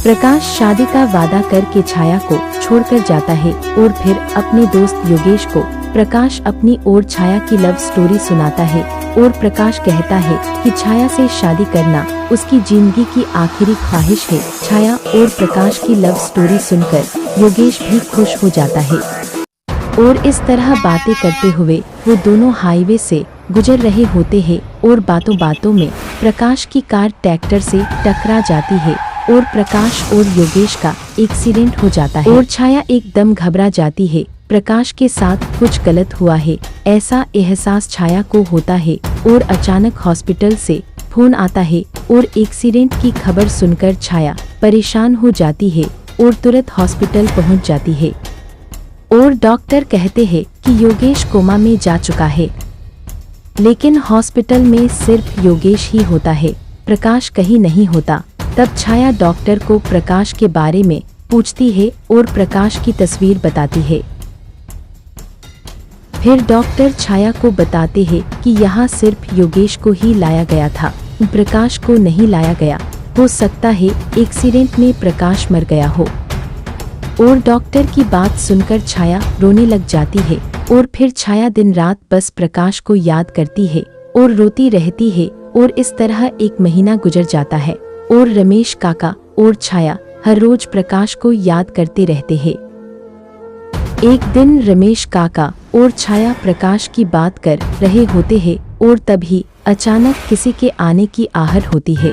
प्रकाश शादी का वादा करके छाया को छोड़कर जाता है और फिर अपने दोस्त योगेश को प्रकाश अपनी और छाया की लव स्टोरी सुनाता है और प्रकाश कहता है कि छाया से शादी करना उसकी जिंदगी की आखिरी ख्वाहिश है। छाया और प्रकाश की लव स्टोरी सुनकर योगेश भी खुश हो जाता है और इस तरह बातें करते हुए वो दोनों हाईवे से गुजर रहे होते हैं और बातों बातों में प्रकाश की कार ट्रैक्टर से टकरा जाती है और प्रकाश और योगेश का एक्सीडेंट हो जाता है और छाया एकदम घबरा जाती है। प्रकाश के साथ कुछ गलत हुआ है ऐसा एहसास छाया को होता है और अचानक हॉस्पिटल से फोन आता है और एक्सीडेंट की खबर सुनकर छाया परेशान हो जाती है और तुरंत हॉस्पिटल पहुंच जाती है और डॉक्टर कहते हैं कि योगेश कोमा में जा चुका है। लेकिन हॉस्पिटल में सिर्फ योगेश ही होता है, प्रकाश कहीं नहीं होता। तब छाया डॉक्टर को प्रकाश के बारे में पूछती है और प्रकाश की तस्वीर बताती है। फिर डॉक्टर छाया को बताते हैं कि यहाँ सिर्फ योगेश को ही लाया गया था, प्रकाश को नहीं लाया गया। हो सकता है एक्सीडेंट में प्रकाश मर गया हो। और डॉक्टर की बात सुनकर छाया रोने लग जाती है और फिर छाया दिन रात बस प्रकाश को याद करती है और रोती रहती है और इस तरह एक महीना गुजर जाता है और रमेश काका और छाया हर रोज प्रकाश को याद करते रहते हैं। एक दिन रमेश काका और छाया प्रकाश की बात कर रहे होते हैं और तभी अचानक किसी के आने की आहट होती है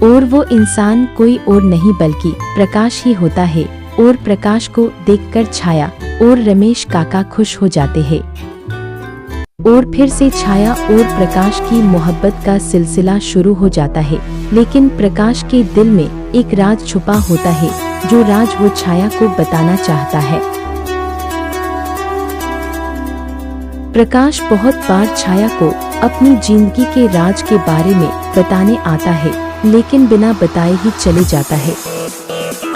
और वो इंसान कोई और नहीं बल्कि प्रकाश ही होता है और प्रकाश को देखकर छाया और रमेश काका खुश हो जाते हैं और फिर से छाया और प्रकाश की मोहब्बत का सिलसिला शुरू हो जाता है। लेकिन प्रकाश के दिल में एक राज छुपा होता है जो राज वो छाया को बताना चाहता है। प्रकाश बहुत बार छाया को अपनी जिंदगी के राज के बारे में बताने आता है लेकिन बिना बताए ही चले जाता है।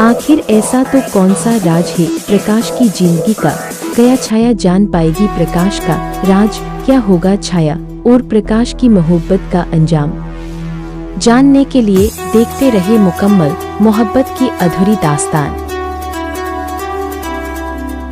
आखिर ऐसा तो कौन सा राज है प्रकाश की जिंदगी का? क्या छाया जान पाएगी प्रकाश का राज? क्या होगा छाया और प्रकाश की मोहब्बत का अंजाम? जानने के लिए देखते रहे मुकम्मल मोहब्बत की अधूरी दास्तान।